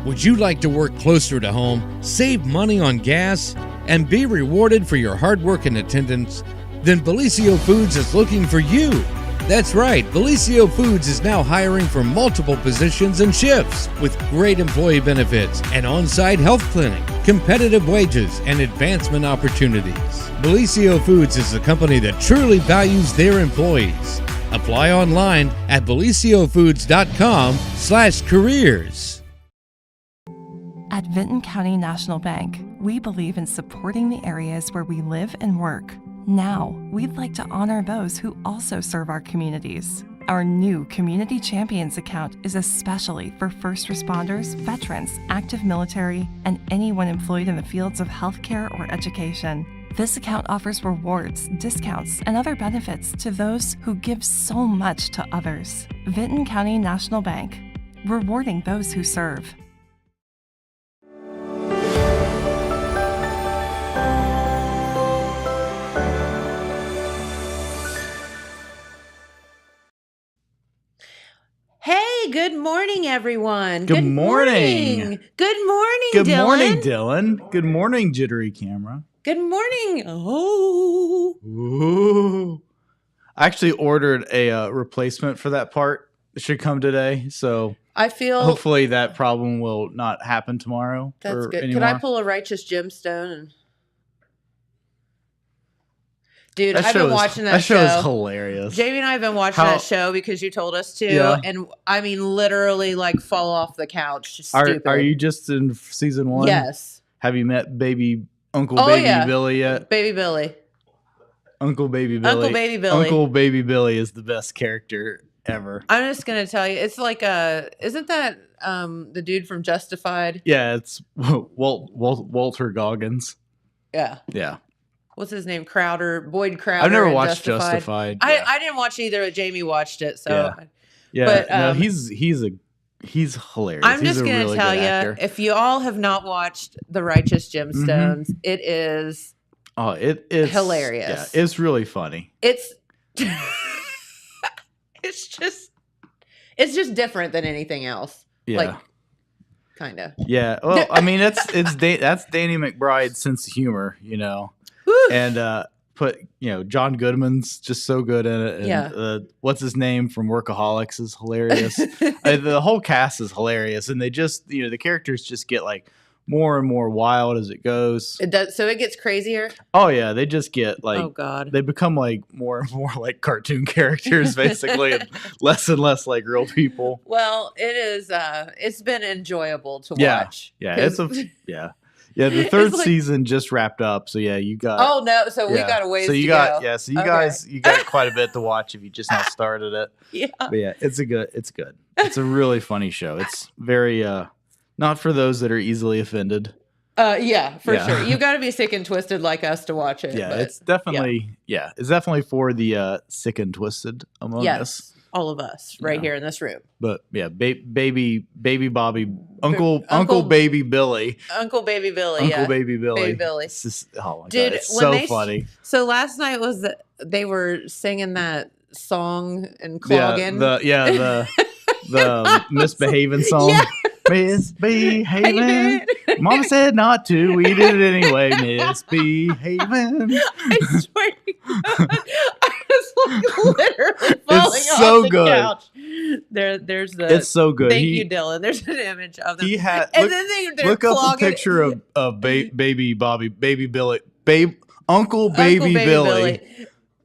Would you like to work closer to home, save money on gas, and be rewarded for your hard work and attendance? Then Bellisio Foods is looking for you. That's right, Bellisio Foods is now hiring for multiple positions and shifts with great employee benefits, an on-site health clinic, competitive wages, and advancement opportunities. Bellisio Foods is a company that truly values their employees. Apply online at belisiofoods.com/careers. At Vinton County National Bank, we believe in supporting the areas where we live and work. Now, we'd like to honor those who also serve our communities. Our new Community Champions account is especially for first responders, veterans, active military, and anyone employed in the fields of healthcare or education. This account offers rewards, discounts, and other benefits to those who give so much to others. Vinton County National Bank, rewarding those who serve. Hey, good morning, everyone. Good morning. Good morning, Good Dylan. morning, Dylan. Good morning, Jittery Camera. Good morning. Oh. Ooh. I actually ordered a replacement for that part. It should come today, so I feel hopefully that problem will not happen tomorrow. that's good. Anymore. Could I pull a righteous gemstone? Dude, I've been watching that show. That show is hilarious. Jamie and I have been watching that show because you told us to. Yeah. And I mean, literally, like, fall off the couch. Just stupid. Are you just in season 1? Yes. Have you met Uncle Oh, Baby yeah. Billy yet? Baby Billy. Uncle Baby Billy. Uncle Baby Billy. Uncle Baby Billy is the best character ever. I'm just going to tell you, it's like isn't that the dude from Justified? Yeah, it's Walter Goggins. Yeah. Yeah. What's his name? Boyd Crowder. I've never in watched Justified. I didn't watch either. Jamie watched it, so yeah. But, no, he's hilarious. I'm He's just a gonna really tell good you, actor. if you all have not watched The Righteous Gemstones, it is it's hilarious. Yeah, it's really funny. It's it's just different than anything else. Yeah. Like, kind of. Yeah. Well, I mean, that's Danny McBride's sense of humor, and John Goodman's just so good in it. And, what's his name from Workaholics is hilarious. The whole cast is hilarious, and they just the characters just get like more and more wild as it goes. It does. So it gets crazier. Oh yeah, they just get like, oh god, they become like more and more like cartoon characters basically, and less like real people. Well, it is. It's been enjoyable to watch. Yeah, Yeah, the third like, season just wrapped up, so yeah, you got. Oh no, so we got a ways so you to got, go. Yeah, so you guys, you got quite a bit to watch if you just now started it. Yeah, but yeah, it's good. It's a really funny show. It's very not for those that are easily offended. Yeah, for sure. You got to be sick and twisted like us to watch it. Yeah, but, it's definitely it's definitely for the sick and twisted among us. All of us right here in this room. But yeah, baby Bobby, Uncle Baby Billy. Uncle Baby Billy, Uncle Baby Billy. Baby Billy. It's just, oh my Dude, God, it's so funny. So last night they were singing that song in Cloggin. The misbehaving song. Yeah. Misbehaving. Mom said not to. We did it anyway. Misbehaving. I swear to God, I was like literally falling It's off so the good. couch. There's the. It's so good. Thank you, Dylan. There's an image of them. He had. And then they're look up a clogging- picture of baby Bobby, Baby Billy, Uncle Baby Billy.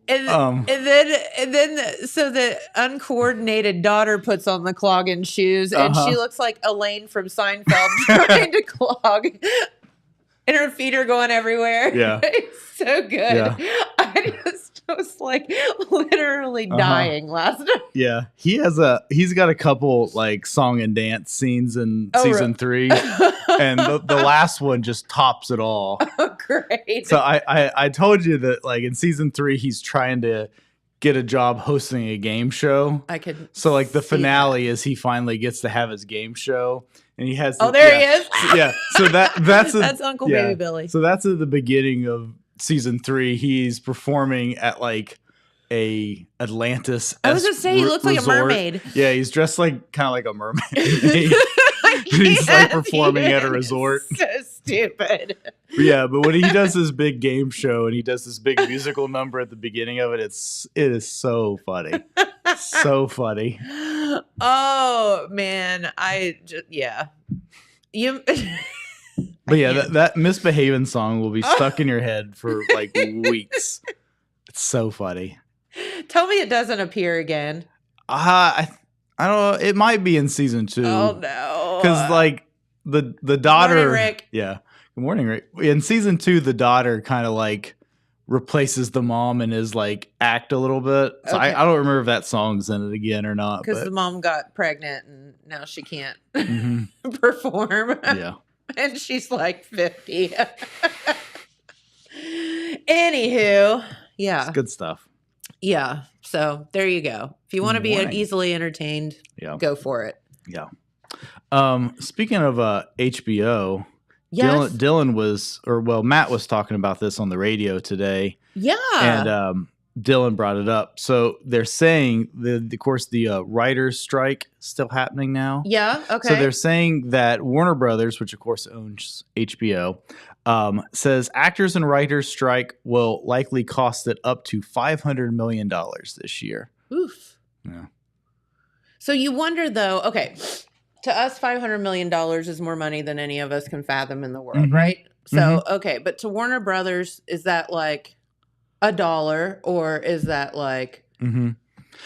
And then so the uncoordinated daughter puts on the clogging shoes, and she looks like Elaine from Seinfeld trying to clog, and her feet are going everywhere. Yeah, it's so good. Yeah. I just was like literally dying last night. Yeah, he's got a couple like song and dance scenes in season 3, and the last one just tops it all. Oh, great! So I told you that like in season 3 he's trying to get a job hosting a game show. So like the finale is he finally gets to have his game show, and he has. He is. Yeah. So that's Uncle Baby Billy. So that's at the beginning of season 3. He's performing at like a Atlantis. I was gonna say he looks like a mermaid. Yeah, he's dressed like kind of like a mermaid. He's like performing at a resort. So stupid. Yeah, but when he does this big game show and he does this big musical number at the beginning of it, it is so funny. So funny. Oh man, you. But yeah, that misbehaving song will be stuck in your head for like weeks. It's so funny. Tell me it doesn't appear again. I don't know. It might be in season 2. Oh no! Because like the daughter. Morning, Rick. Yeah. Good morning, Rick. In season 2, the daughter kind of like replaces the mom and is like act a little bit. So I don't remember if that song's in it again or not. Because the mom got pregnant and now she can't perform. Yeah. And she's like 50. Anywho, yeah. It's good stuff. Yeah. So there you go. If you want to be easily entertained, go for it. Yeah. Speaking of HBO, yes. Matt was talking about this on the radio today. Yeah. And Dylan brought it up. So they're saying the writers' strike still happening now. Yeah. Okay. So they're saying that Warner Brothers, which of course owns HBO, says actors and writers' strike will likely cost it up to $500 million this year. Oof. Yeah. So you wonder though, okay, to us $500 million is more money than any of us can fathom in the world, right? So, okay, but to Warner Brothers, is that like $1 or is that like I mean,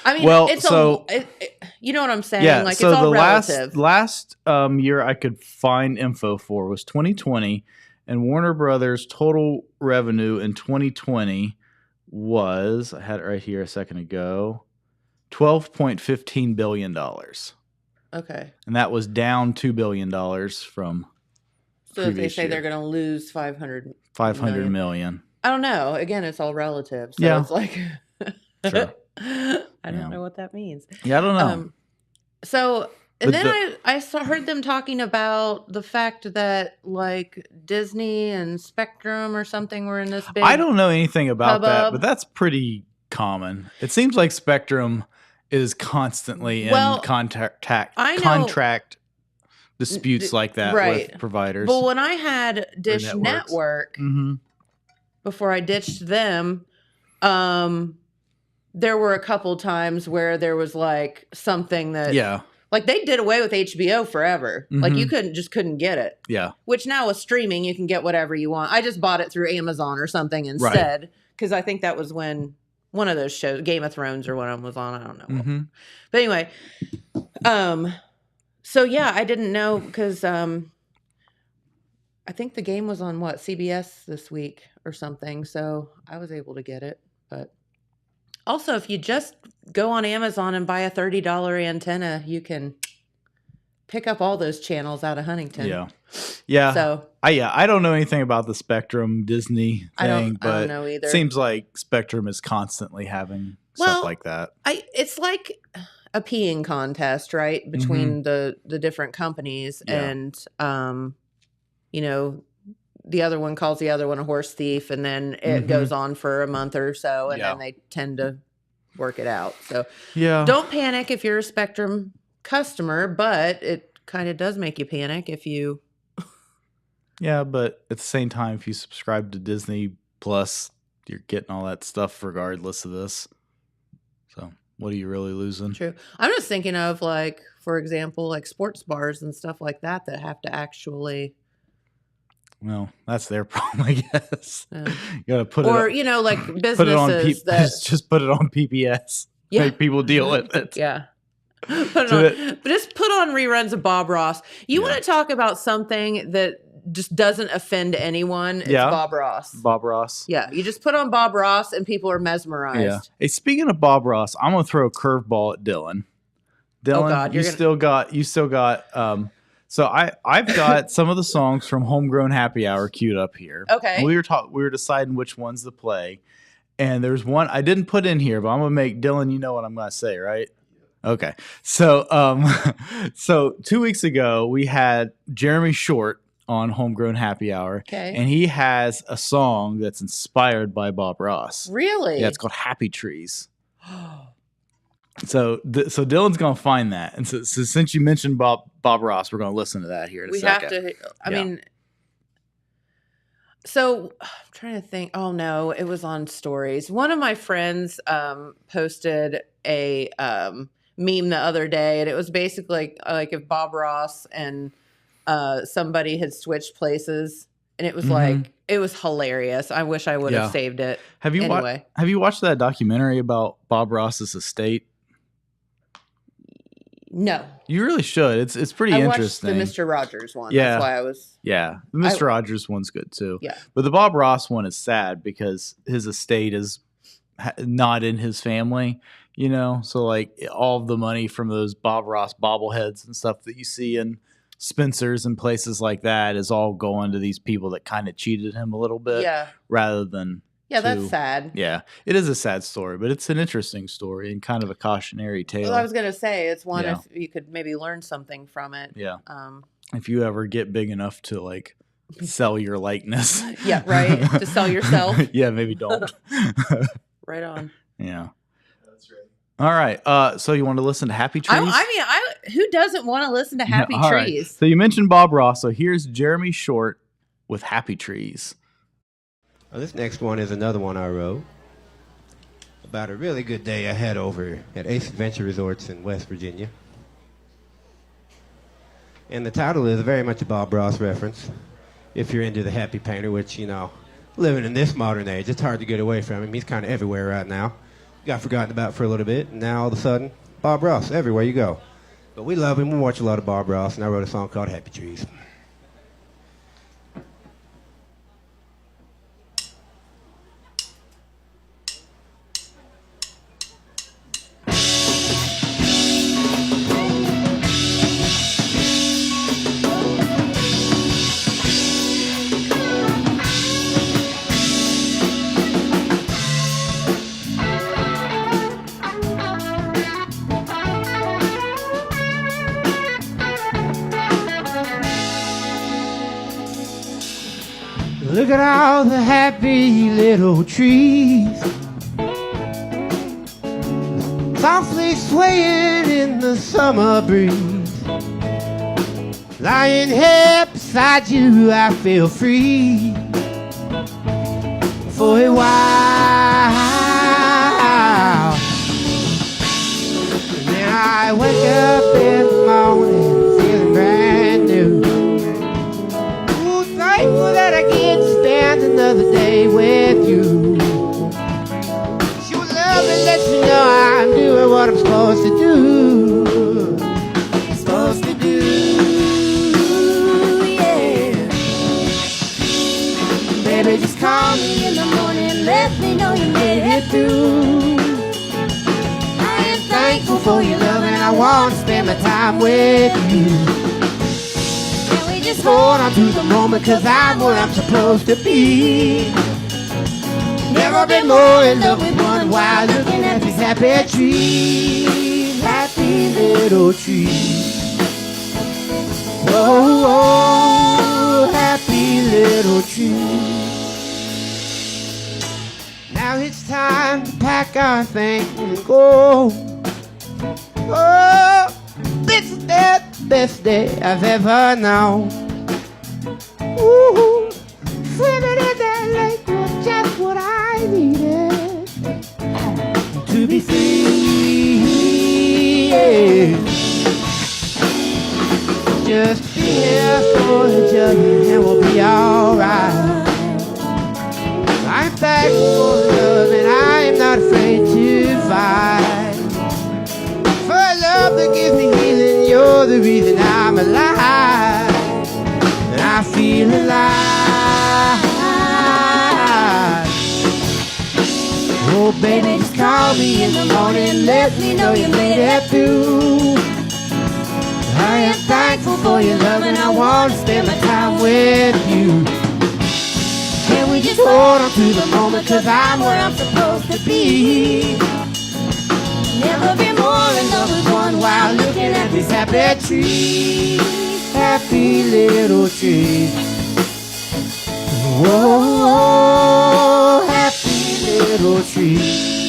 it's you know what I'm saying? Yeah, like so it's all the relative. last year I could find info for was 2020, and Warner Brothers total revenue in 2020 was, I had it right here a second ago, $12.15 billion. Okay. And that was down $2 billion from So if they say they're going to lose 500 million. I don't know. Again, it's all relative. So it's like, Sure. I don't know what that means. Yeah, I don't know. And then I heard them talking about the fact that like Disney and Spectrum or something were in this big. I don't know anything about that, hubbub. but that's pretty common. It seems like Spectrum is constantly in contract disputes like that with providers. Well, when I had Dish Network, before I ditched them, there were a couple times where there was like something that like they did away with HBO forever. Like you couldn't get it. Yeah. Which now with streaming you can get whatever you want. I just bought it through Amazon or something instead because I think that was when one of those shows, Game of Thrones or one of them was on. I don't know. But anyway, so yeah, I didn't know because I think the game was on CBS this week or something. So I was able to get it. But also, if you just go on Amazon and buy a $30 antenna, you can pick up all those channels out of Huntington. Yeah. Yeah. So I don't know anything about the Spectrum Disney thing, but I don't know either. It seems like Spectrum is constantly having stuff like that. It's like a peeing contest, right? Between the different companies. Yeah. And you know, the other one calls the other one a horse thief, and then it goes on for a month or so, and then they tend to work it out. So don't panic if you're a Spectrum customer, but it kind of does make you panic if you... Yeah, but at the same time, if you subscribe to Disney Plus, you're getting all that stuff regardless of this. So what are you really losing? True. I'm just thinking of, like, for example, like sports bars and stuff like that have to actually... Well, that's their problem, I guess. Yeah. You gotta put or, you know, like businesses just put it on PBS. Yeah. Make people deal with it. Yeah. Just put on reruns of Bob Ross. You want to talk about something that just doesn't offend anyone? It's Bob Ross. Bob Ross. Yeah. You just put on Bob Ross and people are mesmerized. Yeah. Hey, speaking of Bob Ross, I'm gonna throw a curveball at Dylan. Dylan, God, you still got so I've got some of the songs from Homegrown Happy Hour queued up here. Okay. We were deciding which ones to play. And there's one I didn't put in here, but I'm gonna make Dylan, you know what I'm gonna say, right? Okay. So so 2 weeks ago we had Jeremy Short on Homegrown Happy Hour. Okay. And he has a song that's inspired by Bob Ross. Really? Yeah, it's called Happy Trees. So Dylan's gonna find that, and so since you mentioned Bob Ross, we're gonna listen to that here in a second. We have to. I mean, so I'm trying to think. Oh no, it was on stories. One of my friends posted a meme the other day, and it was basically like if Bob Ross and somebody had switched places, and it was like it was hilarious. I wish I would have saved it. Have you watched that documentary about Bob Ross's estate? No. You really should. It's pretty interesting. I watched the Mr. Rogers one. Yeah. That's why I was. Yeah. The Mr. Rogers one's good too. Yeah. But the Bob Ross one is sad because his estate is not in his family, you know? So like all of the money from those Bob Ross bobbleheads and stuff that you see in Spencer's and places like that is all going to these people that kind of cheated him a little bit. Yeah. Rather than. Yeah, that's sad. Yeah, it is a sad story, but it's an interesting story and kind of a cautionary tale. Well, I was going to say, it's one if you could maybe learn something from it. Yeah. If you ever get big enough to like sell your likeness. Yeah, right. To sell yourself. Yeah, maybe don't. Right on. Yeah. That's right. All right. So you want to listen to Happy Trees? Who doesn't want to listen to Happy Trees? Right. So you mentioned Bob Ross. So here's Jeremy Short with Happy Trees. Well, this next one is another one I wrote about a really good day I had over at Ace Adventure Resorts in West Virginia. And the title is very much a Bob Ross reference. If you're into the happy painter, which, you know, living in this modern age, it's hard to get away from him. He's kind of everywhere right now. Got forgotten about for a little bit, and now all of a sudden, Bob Ross, everywhere you go. But we love him. We watch a lot of Bob Ross, and I wrote a song called Happy Trees. Look at all the happy little trees, softly swaying in the summer breeze. Lying here beside you, I feel free for a while. And then I wake up in the morning feeling brand new. Ooh, thankful that I get to spend another day with you. Your love that lets me know I'm doing what I'm supposed to do. Supposed to do, yeah. Baby, just call me in the morning, let me know you made it through. I am thankful for your love and I want to spend my time with you. Can we just hold on to the moment, cause I'm where I'm supposed to be. Never been more in love with one while looking at these happy trees. Happy little trees. Whoa, whoa, happy little trees. Now it's time to pack our things and go. Oh, this is the best day I've ever known. Ooh, swimming in that lake was just what I needed to be free. Yeah. Just be here for each other and we'll be alright. I'm thankful for love and I am not afraid to fight. For love that gives me healing, you're the reason I'm alive. And I feel alive. Oh baby, just call me in the morning, let me know you made it through. I am thankful for your love and I want to spend my time with you. Can we just hold on to the moment, cause I'm where I'm supposed to be. Never been more in love with one while looking at these happy trees. Happy little trees. Whoa, happy little trees.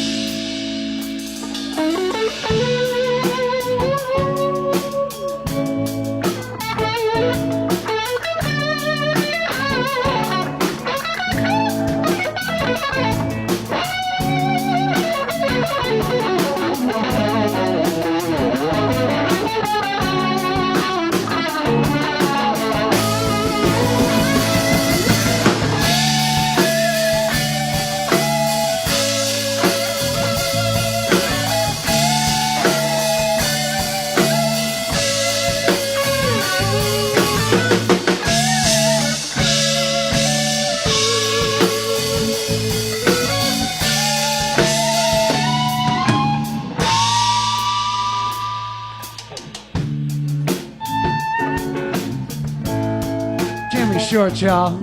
Short, y'all.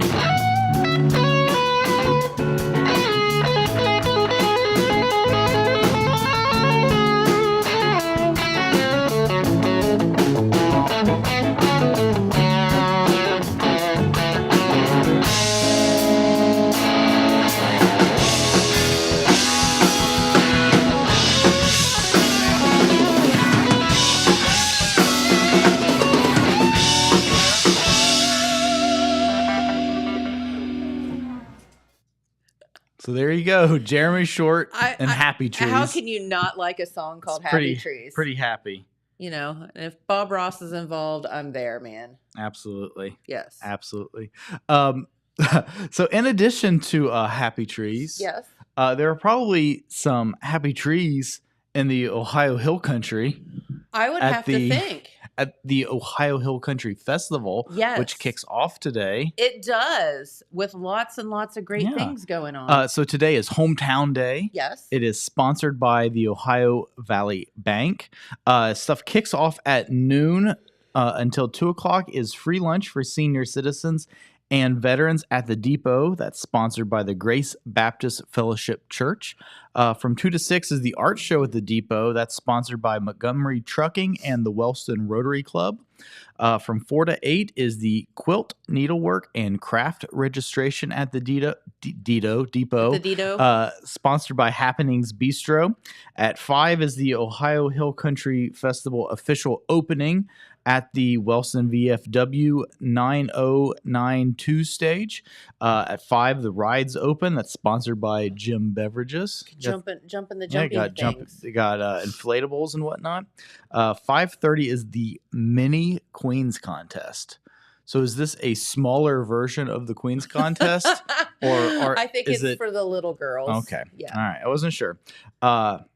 So there you go, Jeremy Short and Happy Trees. How can you not like a song called Happy Trees? Pretty happy. You know, and if Bob Ross is involved, I'm there, man. Absolutely. Yes. Absolutely. So in addition to Happy Trees, yes, there are probably some Happy Trees in the Ohio Hill Country. I would have to think. At the Ohio Hill Country Festival, which kicks off today. It does, with lots and lots of great things going on. So today is Hometown Day. Yes. It is sponsored by the Ohio Valley Bank. Stuff kicks off at noon until 2 o'clock is free lunch for senior citizens and veterans at the Depot. That's sponsored by the Grace Baptist Fellowship Church. From 2 to 6 is the art show at the Depot. That's sponsored by Montgomery Trucking and the Wellston Rotary Club. From 4 to 8 is the quilt, needlework, and craft registration at the Depot. The Depot. Sponsored by Happenings Bistro. At 5 is the Ohio Hill Country Festival official opening at the Wellston VFW 9092 stage. At 5, the rides open. That's sponsored by Jim Beverages. Jump in the jumping things. They got inflatables and whatnot. 5:30 is the mini Queens contest. So is this a smaller version of the Queens contest? or I think it's for the little girls. Okay. Yeah. All right. I wasn't sure. Now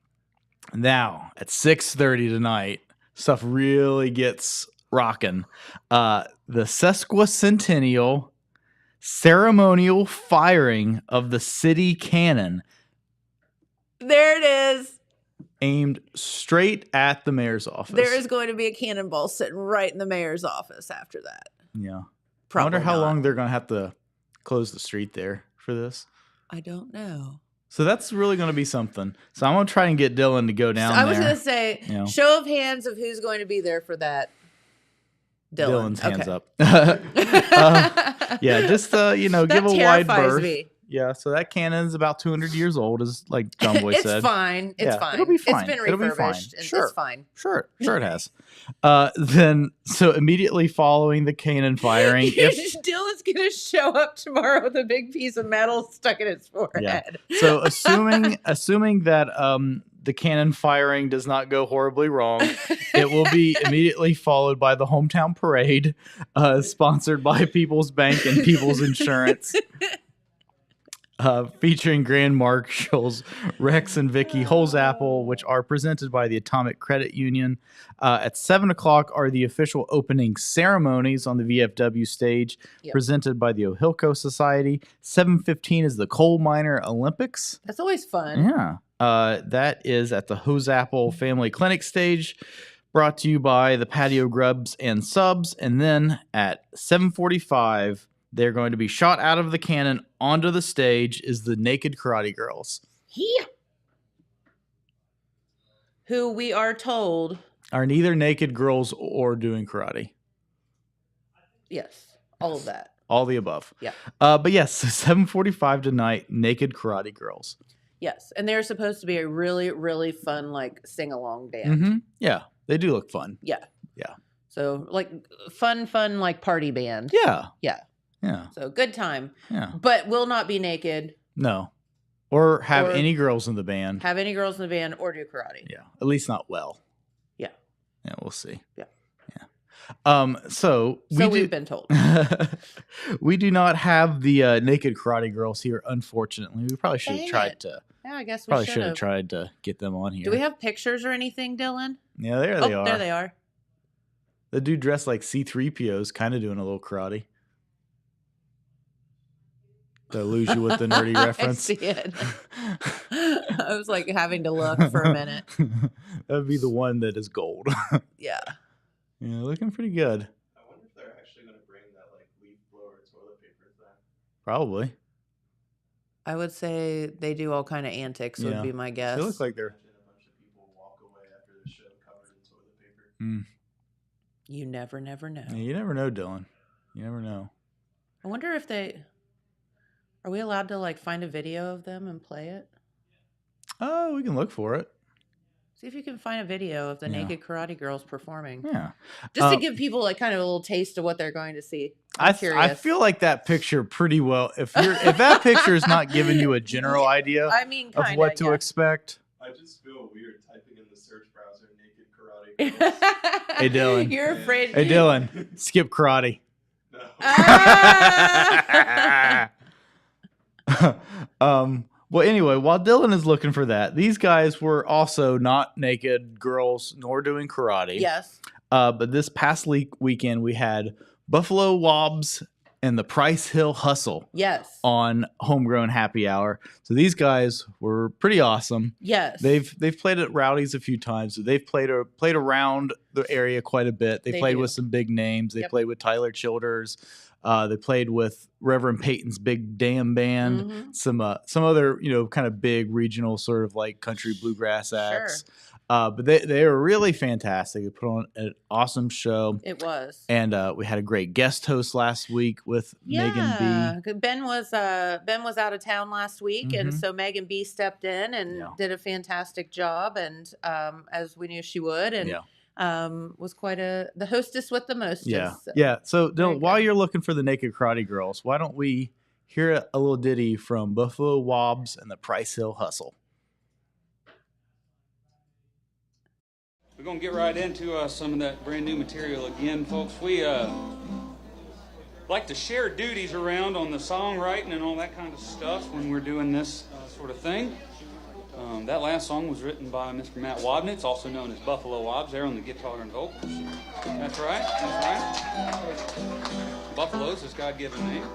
at 6:30 tonight, stuff really gets rocking. The sesquicentennial ceremonial firing of the city cannon. There it is. Aimed straight at the mayor's office. There is going to be a cannonball sitting right in the mayor's office after that. Yeah. Probably I wonder how not. long they're going to have to close the street there for this. I don't know. So that's really going to be something. So I'm going to try and get Dylan to go down there. I was going to say, show of hands of who's going to be there for that. Dylan's hands up. Yeah, just give a wide berth. Me. Yeah, so that cannon's about 200 years old, as like John Boy said. It's fine. It's fine. It'll be fine. It's been refurbished. Sure. It's fine. Sure it has. Then, so immediately following the cannon firing, Dylan's going to show up tomorrow with a big piece of metal stuck in his forehead. Yeah. So assuming that the cannon firing does not go horribly wrong, it will be immediately followed by the hometown parade, sponsored by People's Bank and People's Insurance. Featuring Grand Marshals Rex and Vicky Holzapple, which are presented by the Atomic Credit Union. At 7 o'clock are the official opening ceremonies on the VFW stage, presented by the Ohilco Society. 7:15 is the Coal Miner Olympics. That's always fun. Yeah. That is at the Holzapple Family Clinic stage, brought to you by the Patio Grubs and Subs. And then at 7:45, they're going to be shot out of the cannon onto the stage is the Naked Karate Girls. Yeah. Who we are told are neither naked girls or doing karate. Yes. All of that. All the above. Yeah. But yes, 7:45 tonight, Naked Karate Girls. Yes. And they're supposed to be a really, really fun, like, sing-along band. Mm-hmm. Yeah. They do look fun. Yeah. Yeah. So, like, fun, like, party band. Yeah. Yeah. Yeah. So good time. Yeah. But will not be naked. No. Or have any girls in the band. Have any girls in the band or do karate. Yeah. At least not well. Yeah. Yeah, we'll see. Yeah. Yeah. So we've been told. We do not have the Naked Karate Girls here, unfortunately. We probably should have tried to. Yeah, I guess we probably should have tried to get them on here. Do we have pictures or anything, Dylan? Yeah, there they are. There they are. The dude dressed like C-3PO is kind of doing a little karate. To lose you with the nerdy reference. I see it. I was like having to look for a minute. That would be the one that is gold. Yeah. Yeah, looking pretty good. I wonder if they're actually going to bring that like leaf blower to Probably. I would say they do all kind of antics. Would be my guess. They look like they're. You never know. Yeah, you never know, Dylan. You never know. I wonder if are we allowed to like find a video of them and play it? Oh, we can look for it. See if you can find a video of the naked karate girls performing. Yeah. Just to give people like kind of a little taste of what they're going to see. I feel like that picture pretty well. If that picture is not giving you a general idea of what to expect. I just feel weird typing in the search browser naked karate girls. Hey Dylan. You're afraid. Hey Dylan. Skip karate. No. Well, anyway, while Dylan is looking for that, these guys were also not naked girls nor doing karate. Yes. But this past weekend, we had Buffalo Wobbs and the Price Hill Hustle. Yes. On Homegrown Happy Hour. So these guys were pretty awesome. Yes. They've played at Rowdy's a few times. So they've played around the area quite a bit. They played with some big names. They played with Tyler Childers. They played with Reverend Peyton's Big Damn Band, some other kind of big regional sort of like country bluegrass acts. But they were really fantastic. They put on an awesome show. It was, and we had a great guest host last week with Megan B. Ben was out of town last week, and so Megan B stepped in and did a fantastic job, and as we knew she would, and. Was quite the hostess with the mostest. Yeah. So Dylan, while you're looking for the naked karate girls, why don't we hear a little ditty from Buffalo Wobbs and the Price Hill Hustle? We're going to get right into some of that brand new material again, folks. We like to share duties around on the songwriting and all that kind of stuff when we're doing this sort of thing. That last song was written by Mr. Matt Wabnitz, also known as Buffalo Wobbs, there on the guitar and vocals. That's right. Buffalo's his God-given name.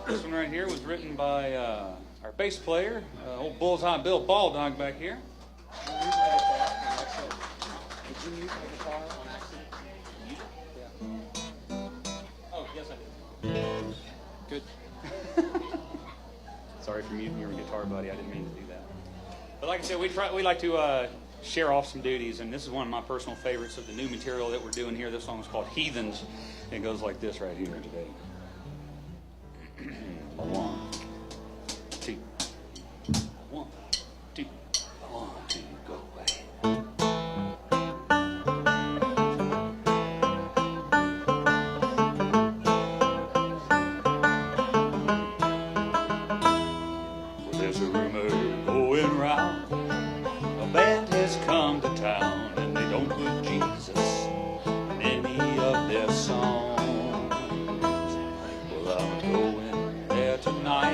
This one right here was written by our bass player, old Bullseye Bill Balldog back here. Did you mute my guitar on accident? Yeah. Oh, yes I did. Good. Sorry for muting your guitar, buddy. I didn't mean to do that. But like I said, we like to share off some duties, and this is one of my personal favorites of the new material that we're doing here. This song is called Heathens. It goes like this right here today. 1, 2. 1, 2. 1, 2, go away. There's a rumor going round, a band has come to town, and they don't put Jesus in any of their songs. Well, I'm going there tonight.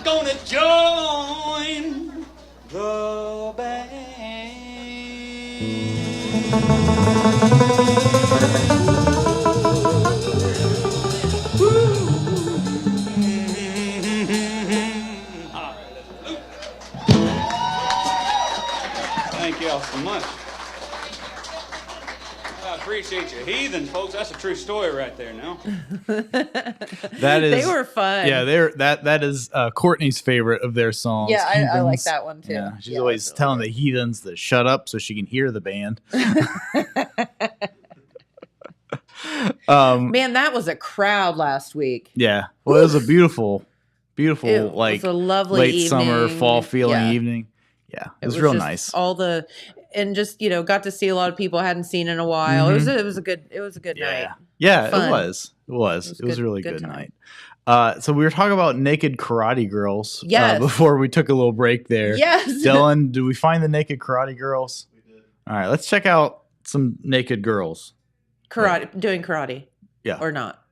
gonna join the band. Thank y'all so much. I appreciate you heathens, folks. That's a true story right there now. That is, they were fun. Yeah, that is Courtney's favorite of their songs. Yeah, I like that one too. Yeah, she's always telling the heathens to shut up so she can hear the band. Man, that was a crowd last week. Yeah, well, it was a beautiful, It like was a lovely late evening. summer, fall feeling evening. Yeah, it was real just nice. And just got to see a lot of people I hadn't seen in a while. Mm-hmm. It was a good night. Yeah, Fun. it was. It was a really good night. So we were talking about naked karate girls. Yes. Before we took a little break there. Yes. Dylan, did we find the naked karate girls? We did. All right, let's check out some naked girls. Doing karate. Yeah. Or not.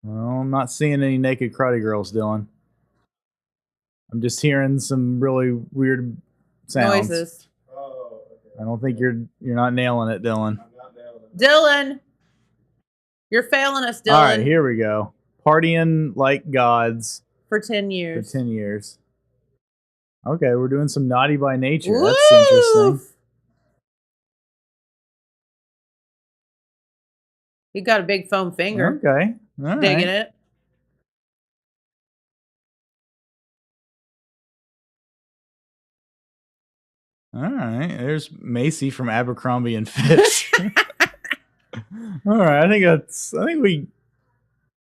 Well, I'm not seeing any naked karate girls, Dylan. I'm just hearing some really weird sounds. Noises. Oh, okay. I don't think you're not nailing it, Dylan. I'm not nailing it. Dylan. You're failing us, Dylan. All right, here we go. Partying like gods For 10 years. for 10 years. Okay, we're doing some Naughty by Nature. Woo! That's interesting. You got a big foam finger. Okay. All Digging right. it. All right. There's Macy from Abercrombie and Fitch. All right. I think we.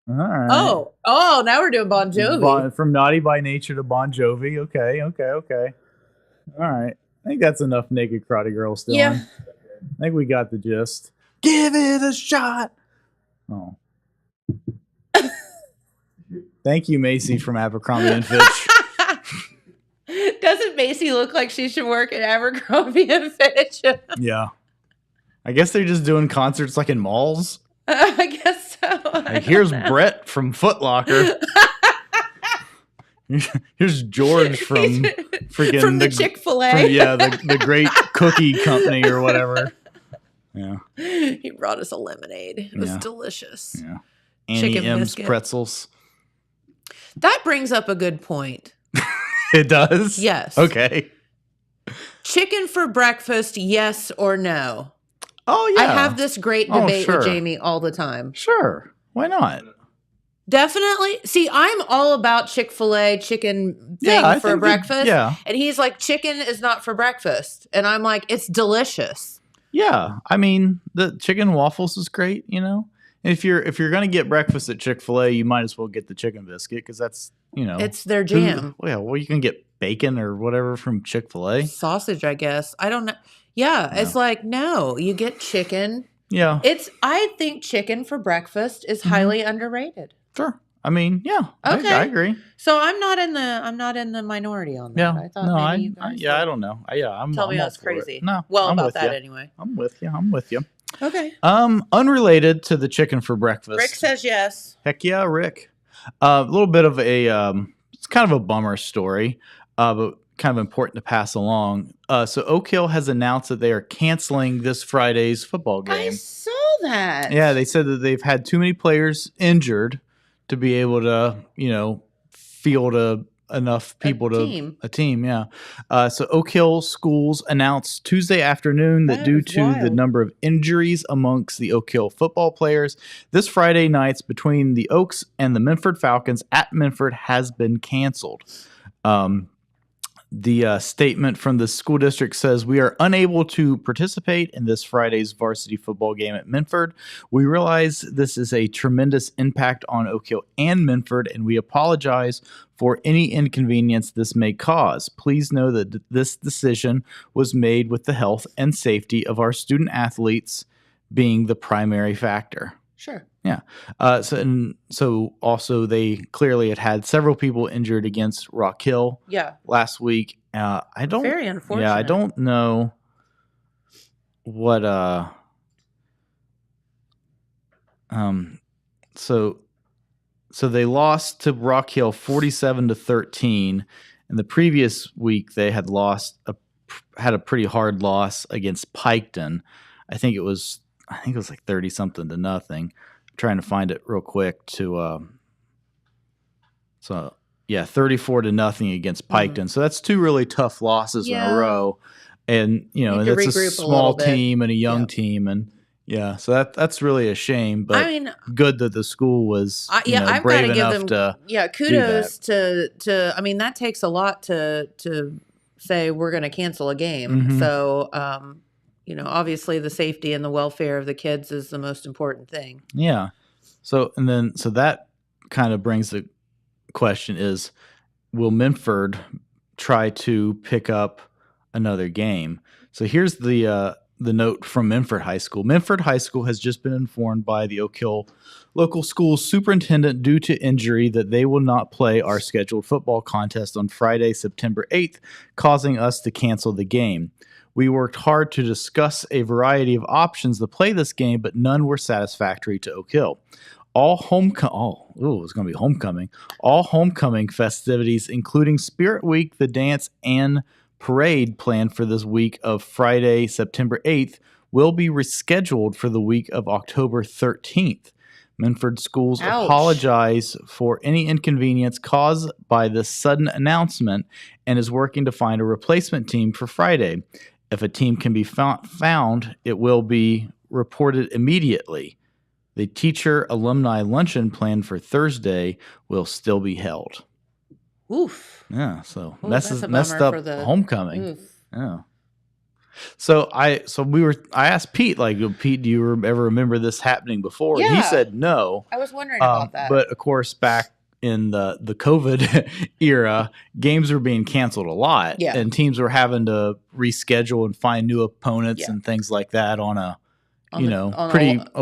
All right. Oh, now we're doing Bon Jovi. From Naughty by Nature to Bon Jovi. Okay. All right. I think that's enough naked karate girls, Dylan. Yeah. I think we got the gist. Give it a shot. Oh. Thank you, Macy from Abercrombie and Fitch. Doesn't Macy look like she should work at Abercrombie and Fitch? Yeah. I guess they're just doing concerts like in malls. I guess so. Like, here's Brett from Foot Locker. Here's George from freaking from the Chick-fil-A. the great cookie company or whatever. Yeah. He brought us a lemonade. It was delicious. Yeah. Annie Chicken M's biscuit. pretzels. That brings up a good point. It does? Yes. Okay. Chicken for breakfast, yes or no? Oh, yeah. I have this great debate sure. with Jamie all the time. Sure. Why not? Definitely. See, I'm all about Chick-fil-A chicken thing for breakfast. And he's like, chicken is not for breakfast. And I'm like, it's delicious. Yeah. I mean, the chicken waffles is great, If you're going to get breakfast at Chick-fil-A, you might as well get the chicken biscuit because that's, it's their jam. Well, you can get bacon or whatever from Chick-fil-A. Sausage, I guess. I don't know. Yeah, it's like, no, you get chicken. Yeah. I think chicken for breakfast is highly underrated. Sure. I mean, yeah. Okay. I agree. So I'm not in the minority on that. Yeah. I thought maybe you guys I don't know. I'm tell me all that's for it. crazy. No. Well, I'm about with that you. anyway. I'm with you. Okay. Unrelated to the chicken for breakfast. Rick says yes. Heck yeah, Rick. A little bit of it's kind of a bummer story, but kind of important to pass along. So Oak Hill has announced that they are canceling this Friday's football game. I saw that. Yeah, they said that they've had too many players injured to be able to, field enough people a team. Yeah. So Oak Hill schools announced Tuesday afternoon that due to the number of injuries amongst the Oak Hill football players, this Friday night's between the Oaks and the Minford Falcons at Minford has been canceled. The statement from the school district says, "We are unable to participate in this Friday's varsity football game at Minford. We realize this is a tremendous impact on Oak Hill and Minford, and we apologize for any inconvenience this may cause. Please know that this decision was made with the health and safety of our student athletes being the primary factor." Sure. Yeah. So also they clearly had several people injured against Rock Hill. Yeah. Very unfortunate. Yeah, I don't know what So they lost to Rock Hill 47-13. And the previous week they had had a pretty hard loss against Piketon. I think it was like 30-something to nothing. I'm trying to find it real quick to 34-0 against Piketon. So that's two really tough losses in a row. And and it's a small team and a young team, and so that's really a shame. But I mean, good that the school was I've brave got to enough give them kudos to. I mean, that takes a lot to say we're going to cancel a game. Mm-hmm. So obviously the safety and the welfare of the kids is the most important thing. Yeah. So that kind of brings the question is, will Minford try to pick up another game? So here's the note from Minford High School. Minford High School has just been informed by the Oak Hill local school superintendent due to injury that they will not play our scheduled football contest on Friday, September 8th, causing us to cancel the game. We worked hard to discuss a variety of options to play this game, but none were satisfactory to Oak Hill. It's going to be homecoming. All homecoming festivities, including Spirit Week, the dance, and parade planned for this week of Friday, September 8th, will be rescheduled for the week of October 13th. Minford schools apologize for any inconvenience caused by this sudden announcement and is working to find a replacement team for Friday. If a team can be found, it will be reported immediately. The teacher alumni luncheon planned for Thursday will still be held. Oof. Yeah, so messed up homecoming. Oof. Yeah. So I asked Pete, Pete, do you ever remember this happening before? Yeah. He said no. I was wondering about that. But of course, back in the COVID era, games were being canceled a lot, and teams were having to reschedule and find new opponents and things like that on a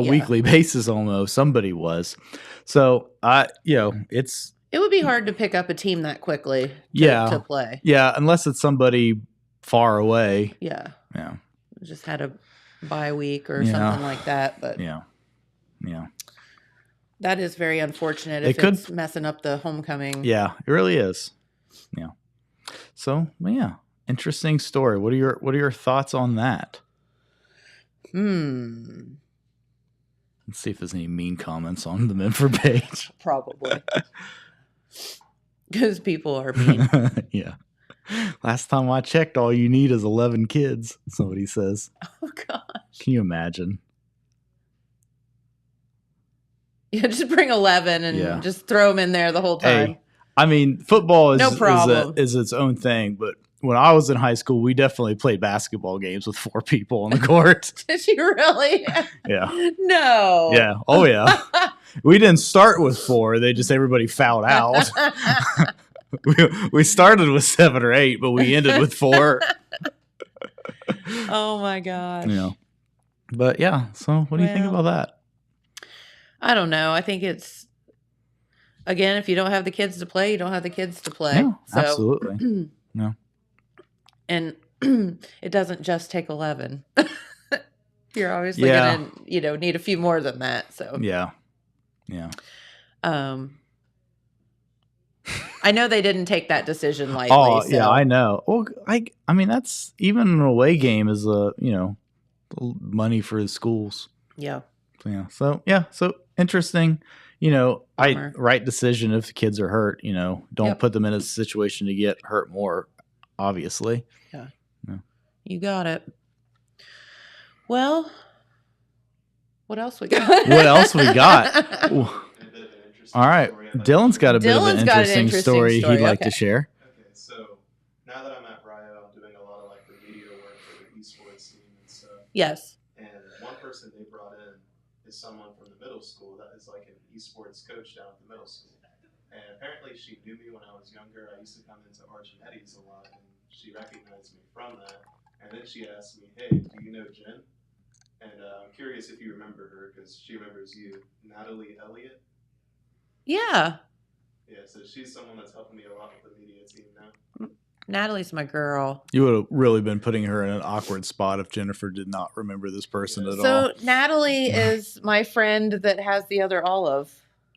weekly basis almost. Somebody was. So it would be hard to pick up a team that quickly to play. Yeah, unless it's somebody far away. Yeah. Yeah. Just had a bye week or something like that. But yeah. That is very unfortunate if it's messing up the homecoming. Yeah, it really is. Yeah. So interesting story. What are your thoughts on that? Let's see if there's any mean comments on the Minford page. Probably. Because people are mean. Yeah. Last time I checked, all you need is 11 kids, somebody says. Oh, gosh. Can you imagine? Yeah, just bring 11 and just throw them in there the whole time. Hey, I mean, football is its own thing, but when I was in high school, we definitely played basketball games with 4 people on the court. Did you really? Yeah. No. Yeah. Oh, yeah. We didn't start with 4. Everybody fouled out. We started with 7 or 8, but we ended with 4. Oh, my gosh. Yeah. But, so what do you think about that? I don't know. I think it's, again, if you don't have the kids to play, you don't have the kids to play. Yeah, absolutely. No. And it doesn't just take 11. You're obviously going to, need a few more than that. So yeah. I know they didn't take that decision lightly. Oh, yeah, I know. Well, I mean, that's even an away game is money for the schools. Yeah. Yeah. So interesting. Right decision if the kids are hurt. Don't put them in a situation to get hurt more. Obviously. Yeah. You got it. Well, what else we got? All right. Dylan's got a bit of an interesting story he'd like to share. Okay, so now that I'm at Rio, I'm doing a lot of the media work for the esports team and stuff. Yes. And one person they brought in is someone from the middle school that is an esports coach down at the middle school. And apparently she knew me when I was younger. I used to come into Arch and Eddie's a lot, and she recognized me from that. And then she asked me, "Hey, do you know Jen?" And I'm curious if you remember her, because she remembers you. Natalie Elliott? Yeah. Yeah, so she's someone that's helping me a lot with the media team now. Natalie's my girl. You would have really been putting her in an awkward spot if Jennifer did not remember this person at all. So Natalie is my friend that has the other Olive.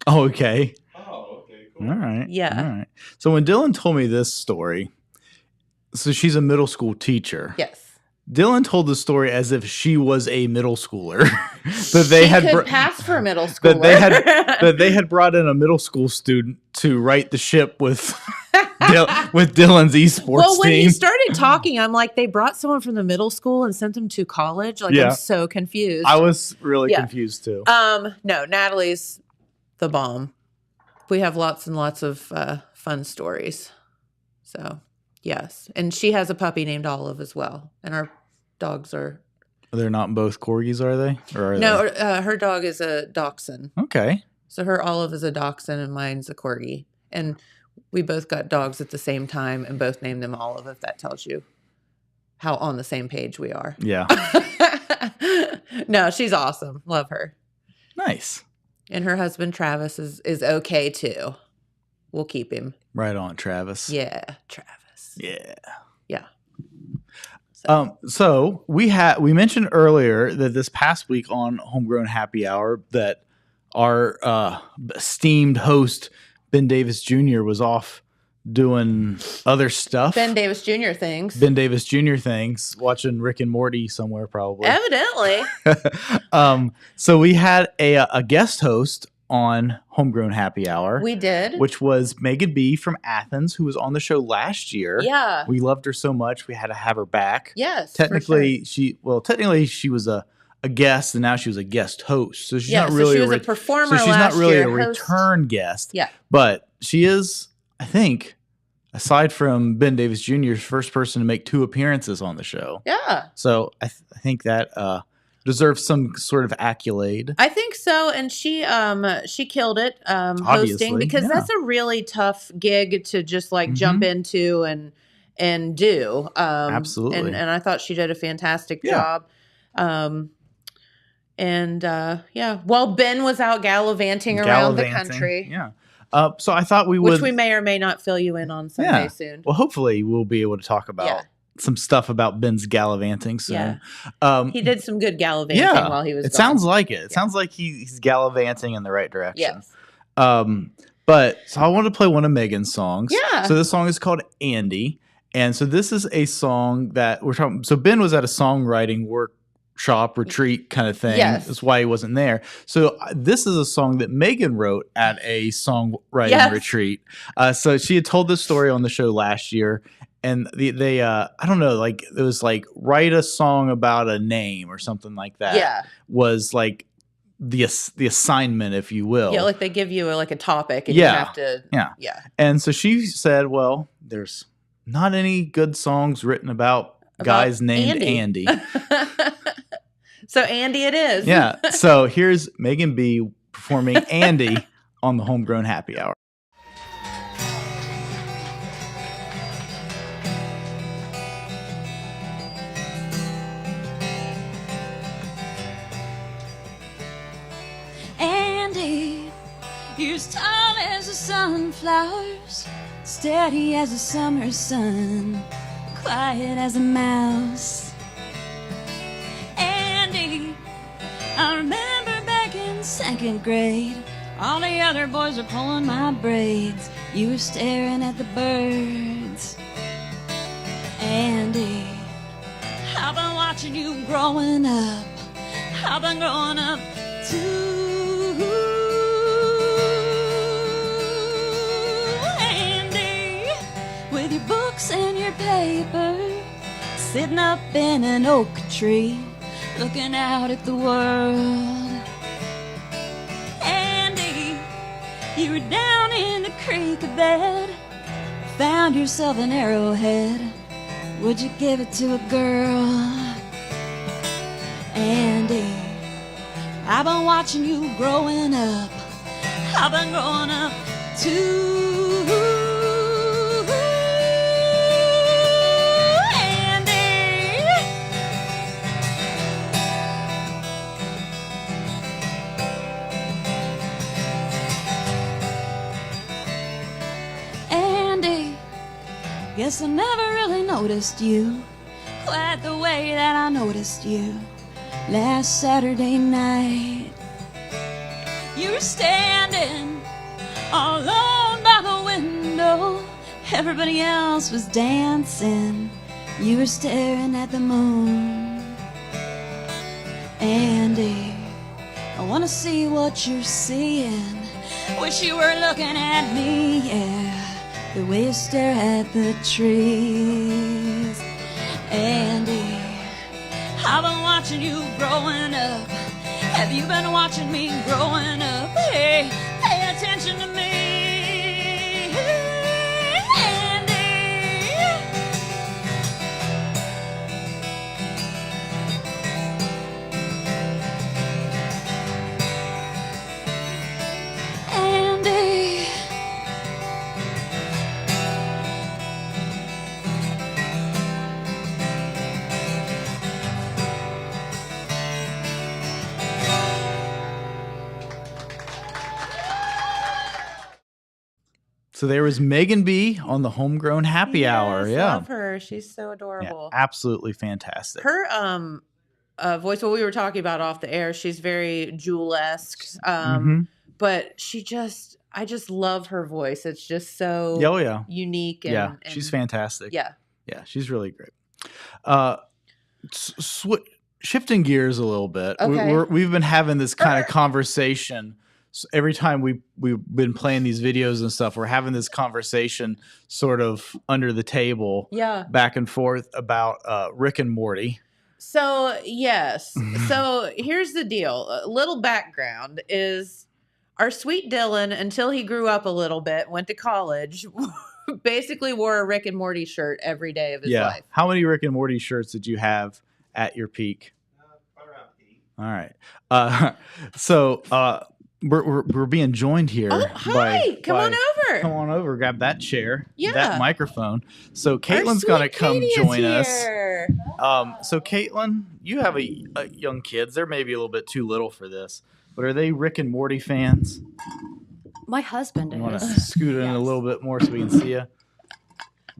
Oh, okay. Oh, okay, cool. All right. Yeah. All right. So when Dylan told me this story, so she's a middle school teacher. Yes. Dylan told the story as if she was a middle schooler. Could pass for a middle schooler. that they had brought in a middle school student to right the ship with with Dylan's esports well, when team. he started talking, I'm like, they brought someone from the middle school and sent them to college. Like, I'm so confused. I was really confused too. No, Natalie's the bomb. We have lots and lots of fun stories. So, yes. And she has a puppy named Olive as well. And our dogs are... They're not both corgis, are they? Or are no, they? Her dog is a dachshund. Okay. So her Olive is a dachshund and mine's a corgi. And we both got dogs at the same time and both named them Olive, if that tells you how on the same page we are. Yeah. No, she's awesome. Love her. Nice. And her husband, Travis, is okay, too. We'll keep him. Right on, Travis. Yeah, Travis. Yeah. Yeah. So we mentioned earlier that this past week on Homegrown Happy Hour that our esteemed host, Ben Davis Jr., was off doing other stuff. Ben Davis Jr. things. Watching Rick and Morty somewhere probably. Evidently. So we had a guest host on Homegrown Happy Hour. We did. Which was Megan B. from Athens, who was on the show last year. Yeah. We loved her so much, we had to have her back. Yes. Technically, she was a guest, and now she was a guest host. So she's not really she was a performer. So she's not really a host. return guest. Yeah. But she is, I think, aside from Ben Davis Jr.'s first person to make 2 appearances on the show. Yeah. So I think that deserves some sort of accolade. I think so, and she killed it hosting, because that's a really tough gig to just like jump into and do. Absolutely. And I thought she did a fantastic job. While Ben was out gallivanting around the country. Yeah. So I thought which we may or may not fill you in on someday soon. Well, hopefully we'll be able to talk about some stuff about Ben's gallivanting soon. Yeah. He did some good gallivanting while he was gone. Sounds like it. It sounds like he's gallivanting in the right direction. Yes. But so I wanted to play one of Megan's songs. Yeah. So this song is called Andy. And so this is a song that we're talking. So Ben was at a songwriting workshop retreat kind of thing. Yes. That's why he wasn't there. So this is a song that Megan wrote at a songwriting retreat. So she had told this story on the show last year. And they I don't know, like it was like write a song about a name or something like that. Yeah. Was like the assignment, if you will. Yeah, like they give you like a topic and you have to. Yeah. And so she said, well, there's not any good songs written about guys named Andy. So Andy it is. Yeah. So here's Megan B. performing Andy on the Homegrown Happy Hour. Andy, you're as tall as the sunflowers, steady as the summer sun, quiet as a mouse. Andy, I remember back in 2nd grade, all the other boys were pulling my braids, you were staring at the birds. Andy, I've been watching you growing up, I've been growing up too. Andy, with your books and your paper, sitting up in an oak tree, looking out at the world. Andy, you were down in the creek bed, found yourself an arrowhead, would you give it to a girl? Andy, I've been watching you growing up, I've been growing up too. Andy, Andy, guess I never really noticed you quite the way that I noticed you last Saturday night. You You were standing all alone by the window. Everybody else was dancing. You were staring at the moon. Andy, I wanna see what you're seeing. Wish you were looking at me, yeah, the way you stare at the trees. Andy, I've been watching you growing up. Have you been watching me growing up? Hey, pay attention to me. So there was Megan B on the Homegrown Happy Hour. Yeah, love her. She's so adorable. Yeah, absolutely fantastic. Her voice. What we were talking about off the air. She's very Jewel-esque. But I just love her voice. It's just so unique. And, she's fantastic. Yeah, she's really great. Shifting gears a little bit. Okay. We've been having this kind of conversation. So every time we've been playing these videos and stuff, we're having this conversation sort of under the table, back and forth about Rick and Morty. So yes. So here's the deal. A little background is our sweet Dylan, until he grew up a little bit, went to college, basically wore a Rick and Morty shirt every day of his life. How many Rick and Morty shirts did you have at your peak? Around 8. All right. So we're being joined here. Oh, hi. Come on over. Come on over. Grab that chair. Yeah. That microphone. So Caitlin's going to come join us. So Caitlin, you have a young kids. They're maybe a little bit too little for this, but are they Rick and Morty fans? My husband is. You want to scoot in a little bit more so we can see you?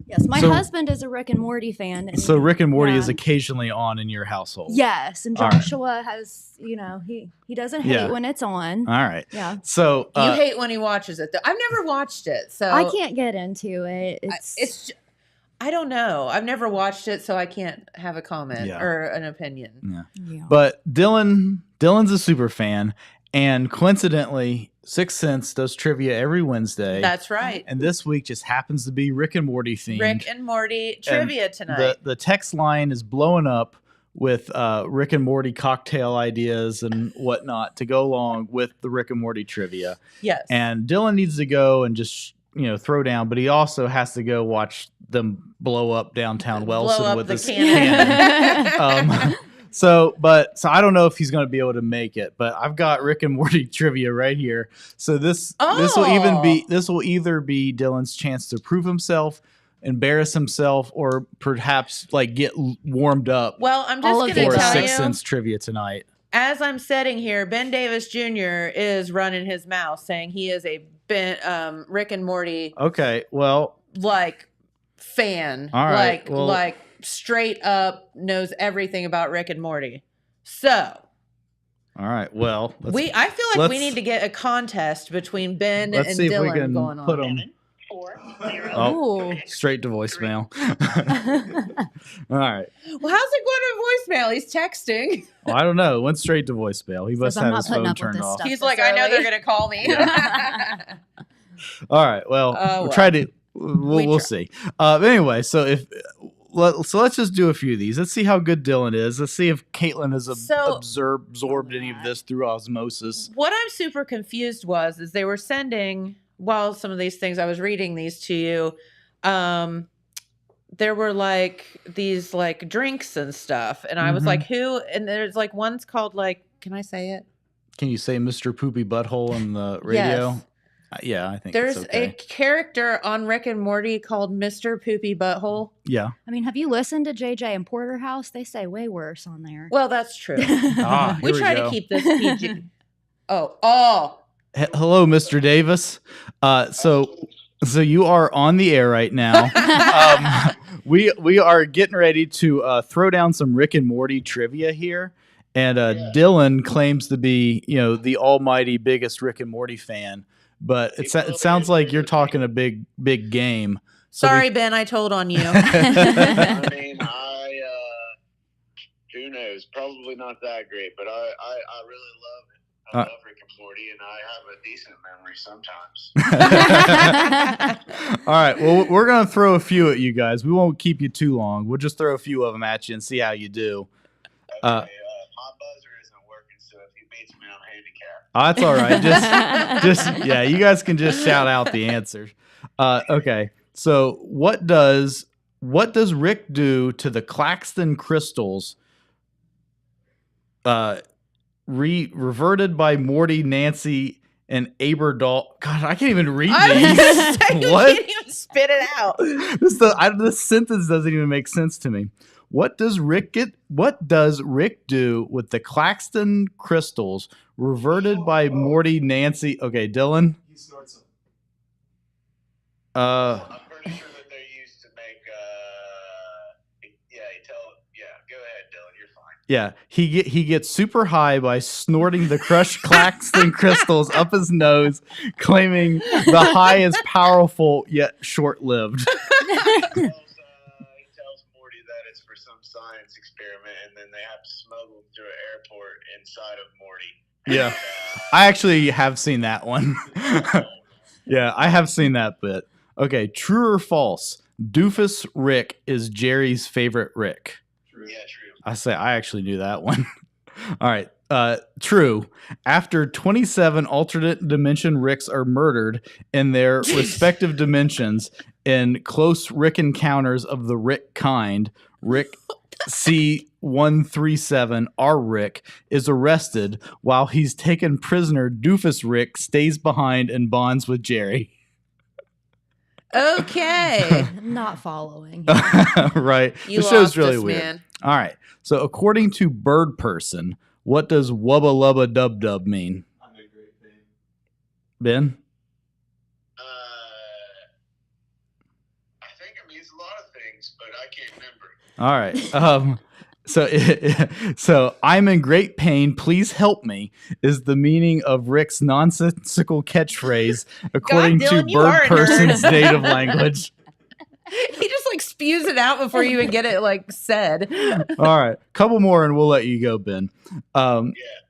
Yes, my husband is a Rick and Morty fan. And so Rick and Morty is occasionally on in your household. Yes, and Joshua has, he doesn't hate when it's on. All right. Yeah. So you hate when he watches it, though. I've never watched it, so I can't get into it. I don't know. I've never watched it, so I can't have a comment or an opinion. Yeah. But Dylan's a super fan, and coincidentally, Sixth Sense does trivia every Wednesday. That's right. And this week just happens to be Rick and Morty themed. Rick and Morty trivia tonight. The text line is blowing up with Rick and Morty cocktail ideas and whatnot to go along with the Rick and Morty trivia. Yes. And Dylan needs to go and just throw down, but he also has to go watch them blow up downtown Wellston with this cannon. So I don't know if he's going to be able to make it, but I've got Rick and Morty trivia right here. So this will either be Dylan's chance to prove himself, embarrass himself, or perhaps get warmed up. Well, I'm just going to tell Sixth Sense trivia tonight. As I'm sitting here, Ben Davis Jr. is running his mouth saying he is a Rick and Morty. Okay, well, fan. All right, like straight up knows everything about Rick and Morty. So, all right. Well, I feel like we need to get a contest between Ben and see Dylan if we can going on. Put them. Straight to voicemail. All right. Well, how's it going to voicemail? He's texting. Well, I don't know. It went straight to voicemail. He must have his phone turned off. He's like, I know they're going to call me. All right. Well, we'll try to. We'll see. Anyway, so let's just do a few of these. Let's see how good Dylan is. Let's see if Caitlin has absorbed any of this through osmosis. What I'm super confused is they were sending, while some of these things I was reading these to you, there were these drinks and stuff, and I was like, who? And there's one's called can I say it? Can you say Mr. Poopy Butthole on the radio? Yes. Yeah, I think there's it's okay. A character on Rick and Morty called Mr. Poopy Butthole. Yeah. I mean, have you listened to JJ and Porterhouse? They say way worse on there. Well, that's true. we try to keep this PG. Oh. Hello, Mr. Davis. So you are on the air right now. We are getting ready to throw down some Rick and Morty trivia here. And Dylan claims to be, the almighty biggest Rick and Morty fan. But it sounds like you're talking a big game. So Sorry, Ben, I told on you. I mean, who knows? Probably not that great, but I really love it. I love Rick and Morty, and I have a decent memory sometimes. All right. Well, we're going to throw a few at you guys. We won't keep you too long. We'll just throw a few of them at you and see how you do. Okay, my buzzer isn't working, so if he beats me, I'm handicapped. That's all right. Yeah, you guys can just shout out the answers. Okay. So what does Rick do to the Claxton crystals reverted by Morty, Nancy, and Aberdall? God, I can't even read these. What? You can't even spit it out. This sentence doesn't even make sense to me. What does Rick do with the Claxton crystals reverted by Morty, Nancy? Okay, Dylan. He snorts them. I'm pretty sure that they're used to make. Go ahead, Dylan. You're fine. Yeah, he gets super high by snorting the crushed Claxton crystals up his nose, claiming the high is powerful yet short-lived. He tells Morty that it's for some science experiment, and then they have to smuggle him through an airport inside of Morty. Yeah, I actually have seen that one. Yeah, I have seen that bit. Okay, true or false? Doofus Rick is Jerry's favorite Rick. True. Yeah, true. I actually knew that one. All right. True. After 27 alternate dimension Ricks are murdered in their respective dimensions in close Rick encounters of the Rick kind, Rick C-137, our Rick, is arrested. While he's taken prisoner, Doofus Rick stays behind and bonds with Jerry. Okay. I'm not following. Right. You the show's lost really us, weird. man. All right. So according to Bird Person, what does wubba lubba dub dub mean? I'm a great fan. Ben? I think it means a lot of things, but I can't remember. All right. So I'm in great pain. Please help me is the meaning of Rick's nonsensical catchphrase, according to Dylan, you are Bird a nerd. Person's native language. He just spews it out before you even get it said. All right. Couple more and we'll let you go, Ben.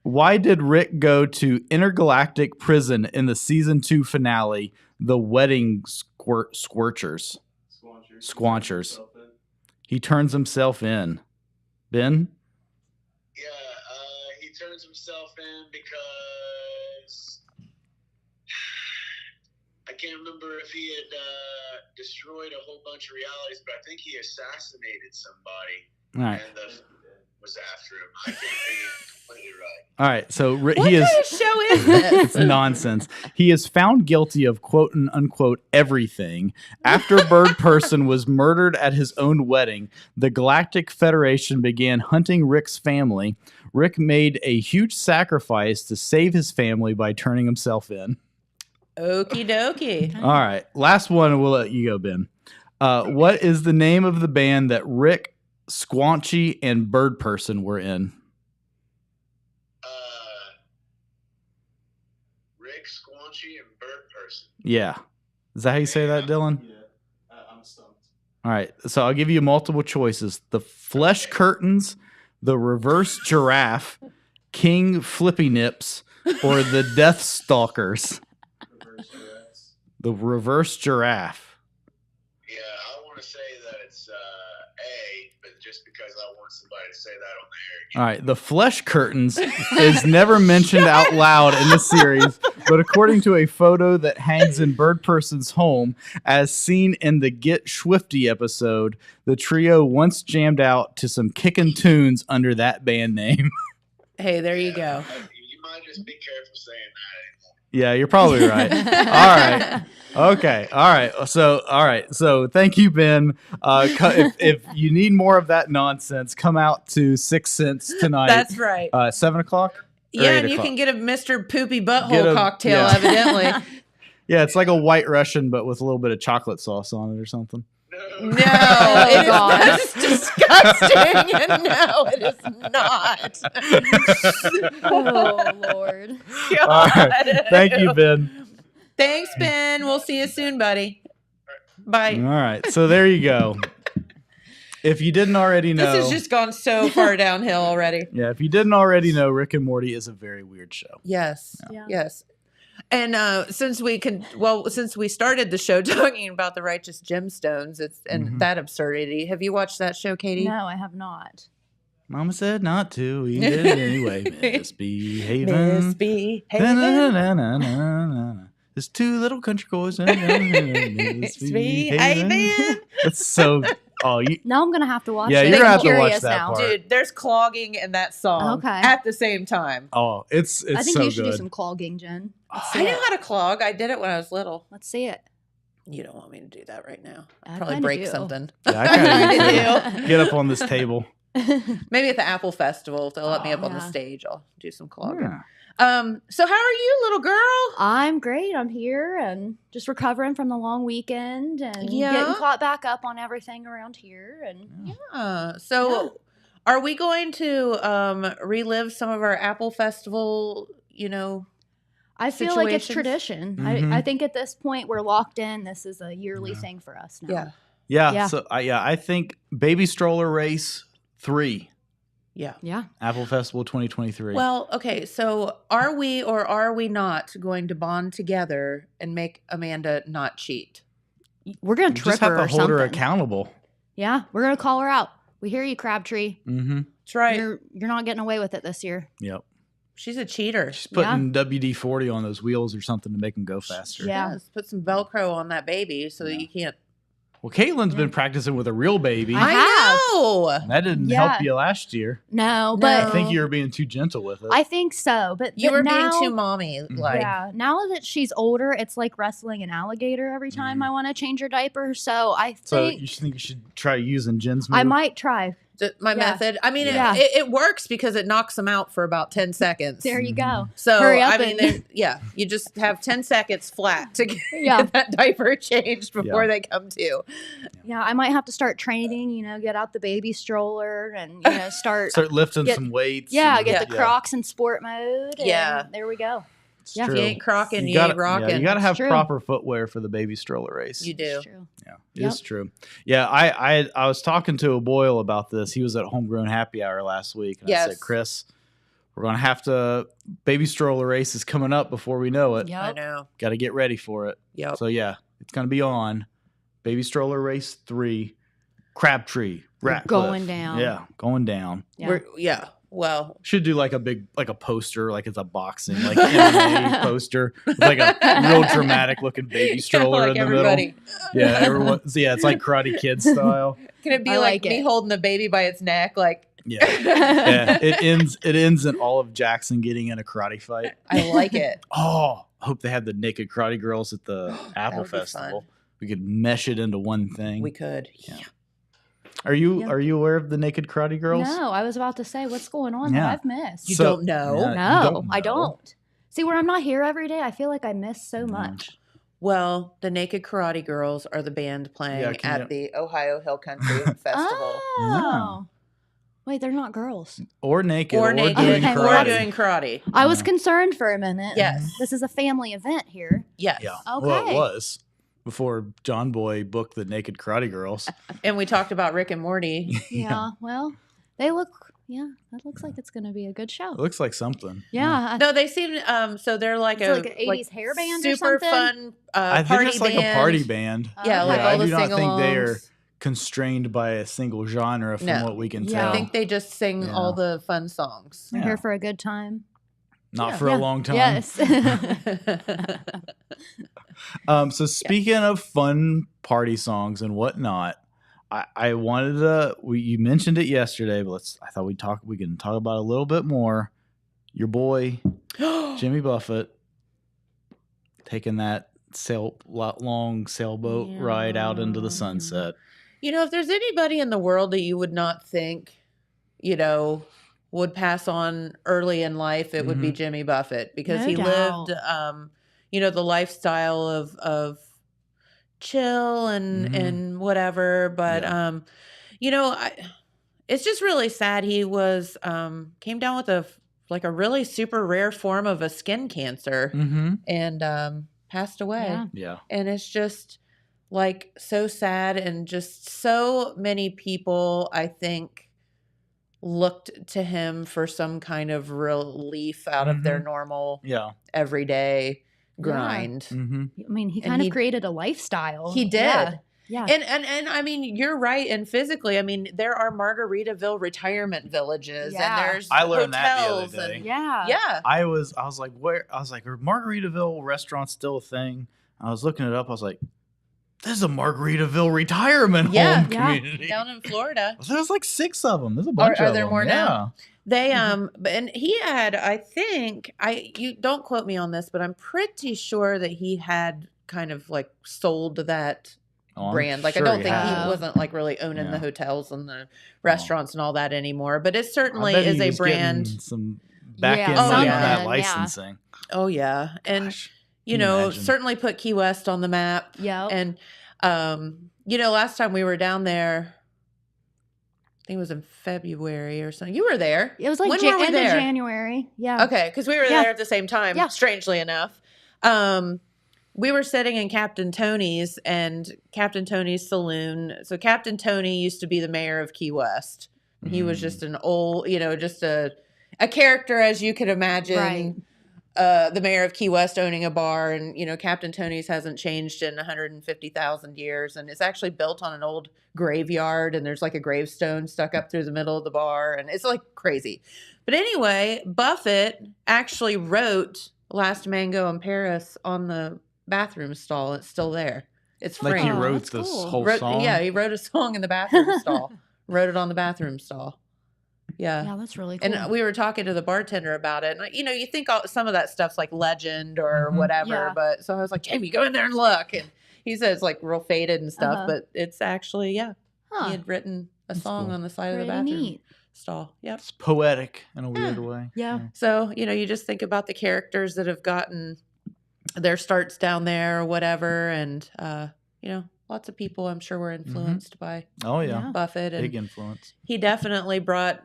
Why did Rick go to intergalactic prison in the season 2 finale, The Wedding Squanchers? He turns himself in. Ben? Yeah, he turns himself in because I can't remember if he had destroyed a whole bunch of realities, but I think he assassinated somebody. All right. And was after him. I can't be completely right. All right. So What kind of show is this? It's nonsense. He is found guilty of quote and unquote everything. After Bird Person was murdered at his own wedding, the Galactic Federation began hunting Rick's family. Rick made a huge sacrifice to save his family by turning himself in. Okie dokie. All right. Last one, and we'll let you go, Ben. What is the name of the band that Rick, Squanchy, and Bird Person were in? Rick, Squanchy, and Bird Person. Yeah. Is that how you say that, Dylan? Yeah, I'm stumped. All right. So I'll give you multiple choices. The Flesh Curtains, the Reverse Giraffe, King Flippy Nips, or the Death Stalkers. The Reverse Giraffe. Yeah, I want to say that it's A, but just because I want somebody to say that on the air again. All right. The Flesh Curtains is never mentioned out loud in the series, but according to a photo that hangs in Bird Person's home, as seen in the Get Swifty episode, the trio once jammed out to some kickin' tunes under that band name. Hey, there you go. You might just be careful saying that anymore. Yeah, you're probably right. All right. Okay. All right. So thank you, Ben. If you need more of that nonsense, come out to 6 Cents tonight. That's right. 7 o'clock? Yeah, and you can get a Mr. Poopy Butthole cocktail, evidently. Yeah, it's like a White Russian, but with a little bit of chocolate sauce on it or something. No, No, it is disgusting. And no, it is not. Oh, Lord. All right. Thank you, Ben. Thanks, Ben. We'll see you soon, buddy. Bye. All right. So there you go. If you didn't already know. This has just gone so far downhill already. Yeah, if you didn't already know, Rick and Morty is a very weird show. Yes. Yeah. Yes. And since we started the show talking about the righteous gemstones, and that absurdity. Have you watched that show, Katie? No, I have not. Mama said not to. We did it anyway. Misbehaving. Misbehaving. Na-na-na-na-na-na. There's two little country boys. Misbehaving. That's so. Oh, Now I'm gonna have to watch it. Yeah, you're gonna have to watch curious that now. part. Dude, there's clogging in that song at the same time. Oh, it's I think so you should good. do some clogging, Jen. I know how to clog. I did it when I was little. Let's see it. You don't want me to do that right now. I I'd probably kinda break do. something. Yeah, I kinda do. Get up on this table. Maybe at the Apple Festival, if they'll let me up on the yeah. stage, I'll do some clogging. Yeah. So how are you, little girl? I'm great. I'm here and just recovering from the long weekend and Yeah. getting caught back up on everything around here. And So are we going to relive some of our Apple Festival, I feel like it's situations? tradition. Mhm. I think at this point we're locked in. This is a yearly thing for us now. Yeah. Yeah. So I think Baby Stroller Race 3, Yeah. Yeah. Apple Festival 2023. Well, okay. So are we or are we not going to bond together and make Amanda not cheat? We're gonna you trip just have her to or hold something. her accountable. Yeah, we're gonna call her out. We hear you, Crabtree. Mm-hmm. That's right. You're not getting away with it this year. Yep. She's a cheater. She's putting WD-40 on those wheels or something to make them go faster. Yeah. Yes, put some Velcro on that baby so that you can't. Well, Caitlin's been practicing with a real baby. I know. That didn't help you last year. No, but I think you were being too gentle with it. I think so. But You were now, being too mommy. Like, yeah. Now that she's older, it's like wrestling an alligator every time I want to change her diaper. So I So think you think you should try using Jen's move? I might try. my method. I mean, Yeah. it works because it knocks them out for about 10 seconds. There you go. So, Hurry up I mean, and- you just have 10 seconds flat to get, Yeah. get that diaper changed before they come to. Yeah, I might have to start training, get out the baby stroller and, start lifting some weights. Yeah, and- get the Crocs in sport mode. And Yeah. there we go. It's If true. you ain't crocking, you gotta, ain't rocking. Yeah, you got to have true. proper footwear for the baby stroller race. You do. It's true. Yeah, it's true. Yeah, I was talking to a Boyle about this. He was at Homegrown Happy Hour last week, and I Yes. said, Chris, we're gonna have to. Baby stroller race is coming up before we know it. I know. Got to get ready for it. Yep. So yeah, it's gonna be on. Baby stroller race 3, Crabtree, Ratcliffe. going down. Yeah, going down. Yeah. Well, Should do like a poster, like it's a boxing, like MMA poster, with like a real dramatic looking baby stroller like in the everybody. middle. Yeah, everyone. So yeah, it's like Karate Kid style. Can it be I like like me it. holding the baby by its neck? Like, Yeah, yeah. It ends in all of Jackson getting in a karate fight. I like it. Oh, I hope they had the naked karate girls at the Apple would be Festival. fun. We could mesh it into one thing. We could. Yeah. Are you aware of the naked karate girls? No, I was about to say, what's going on Yeah. that I've missed? You don't know? Yeah, you No, don't I know. don't. See, where I'm not here every day, I feel like I miss so much. Well, the Naked Karate Girls are the band playing Yeah, can at the Ohio Hill Country Festival. Oh. Wait, they're not girls. Or naked, Or or naked, doing Okay, karate. or doing karate. I was concerned for a minute. Yes. This is a family event here. Yes. Yeah. Okay. Well, it was before John Boy booked the naked karate girls. And we talked about Rick and Morty. Yeah. Well, they look. Yeah, that looks like it's going to be a good show. It looks like something. Yeah. No, they seem so they're like It's a like an 80s hair band or super something? fun I think party it's like band. a party band. Yeah, like I all the do not think they are sing-alongs. constrained by a single genre from No. what we can Yeah. tell. I think they just sing Yeah. all the fun songs. We're here for a good time. Not for a long time. Yes. So speaking of fun party songs and whatnot, I wanted to. You mentioned it yesterday, but I thought we can talk about it a little bit more. Your boy Jimmy Buffett taking that long sailboat ride out into the sunset. You know, if there's anybody in the world that you would not think, would pass on early in life, it would be Jimmy Buffett because No he doubt. lived, the lifestyle of chill and whatever. But it's just really sad. He was came down with a really super rare form of a skin cancer and passed away. Yeah. And it's just so sad, and just so many people, I think, looked to him for some kind of relief out of their normal everyday grind. I mean, he kind of created a lifestyle. He did. Yeah. And I mean, you're right. And physically, I mean, there are Margaritaville retirement villages, and there's I learned hotels that the other day. yeah. I was like, where? I was like, are Margaritaville restaurants still a thing? I was looking it up. I was like, there's a Margaritaville retirement home community down in Florida. There's like 6 of them. There's a bunch of them. Are there more now? They and he had, I think, you don't quote me on this, but I'm pretty sure that he had kind of sold that brand. I don't think he wasn't really owning the hotels and the restaurants and all that anymore. But it certainly is a brand. Some back end money on that licensing. Oh yeah, and certainly put Key West on the map. Yeah, and last time we were down there, I think it was in February or something. You were there. It was end of January. Yeah. Okay, because we were there at the same time. Yeah. Strangely enough. We were sitting in Captain Tony's saloon. So Captain Tony used to be the mayor of Key West. He was just an old, just a character, as you could imagine. Right. The mayor of Key West owning a bar, and Captain Tony's hasn't changed in 150,000 years, and it's actually built on an old graveyard, and there's a gravestone stuck up through the middle of the bar, and it's crazy. But anyway, Buffett actually wrote "Last Mango in Paris" on the bathroom stall. It's still there. It's free. He wrote this whole song. Yeah, he wrote a song in the bathroom stall. Wrote it on the bathroom stall. Yeah, that's really cool. And we were talking to the bartender about it, and you think some of that stuff's legend or whatever, but so I was like, Jamie, go in there and look, and he says real faded and stuff, but it's actually he had written a song on the side of the bathroom stall. Yep, it's poetic in a weird way. Yeah. So you just think about the characters that have gotten their starts down there or whatever, and lots of people I'm sure were influenced by Buffett. And big influence. He definitely brought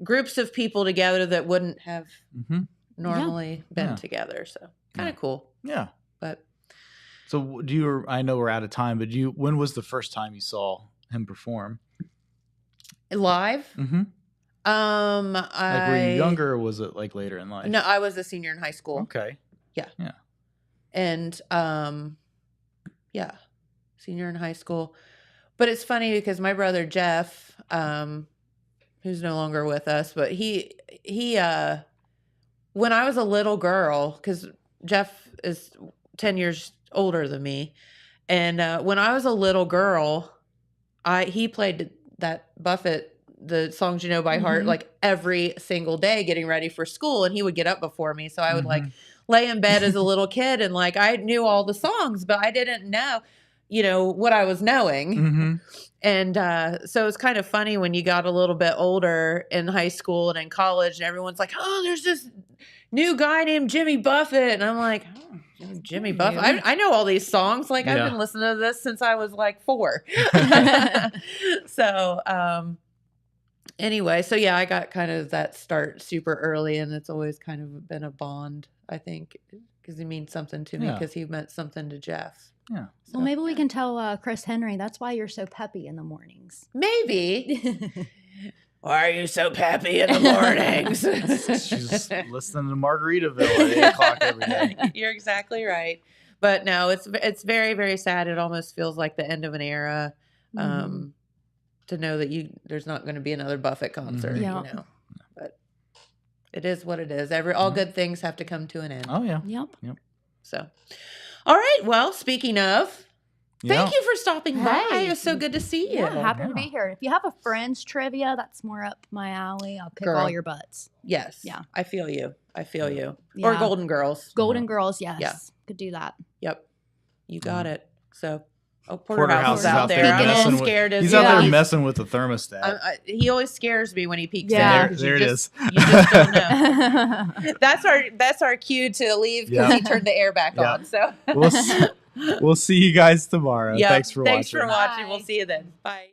groups of people together that wouldn't have normally been together. So kind of cool. Yeah. But so I know we're out of time, but when was the first time you saw him perform? Live? Mm-hmm. Were you younger, or was it later in life? No, I was a senior in high school. Okay. Yeah. Yeah. And senior in high school. But it's funny because my brother Jeff, who's no longer with us, but he when I was a little girl, because Jeff is 10 years older than me, and when I was a little girl, he played that Buffett, the songs by heart, every single day getting ready for school, and he would get up before me, so I would lay in bed as a little kid, and I knew all the songs, but I didn't know what I was knowing. And so it's kind of funny when you got a little bit older in high school and in college, and everyone's like, oh, there's this new guy named Jimmy Buffett, and I'm like, oh, Jimmy Buffett, I know all these songs, I've been listening to this since I was 4. So anyway, so I got kind of that start super early, and it's always kind of been a bond, I think, because he means something to me, because he meant something to Jeff. Yeah. So, well, maybe we can tell Chris Henry that's why you're so peppy in the mornings. Maybe. Why are you so peppy in the mornings? She's listening to Margaritaville at 8 o'clock every day. You're exactly right. But no, it's very, very sad. It almost feels like the end of an era. To know that there's not going to be another Buffett concert, But it is what it is. All good things have to come to an end. Oh yeah. Yep. So, all right. Well, speaking of, thank you for stopping by. It was so good to see you. Yeah, happy to be here. If you have a Friends trivia, that's more up my alley. I'll kick all your butts. Yes. Yeah. I feel you. Yeah. Or Golden Girls. Golden Girls, yes. Yeah. Could do that. Yep. You got it. So. Oh, Porterhouse is out there. I'm scared. He's out there messing with the thermostat. He always scares me when he peeks in there. There it is. You just don't know. That's our cue to leave because he turned the air back on. So We'll see you guys tomorrow. Yep. Thanks for watching. Thanks for watching. We'll see you then. Bye.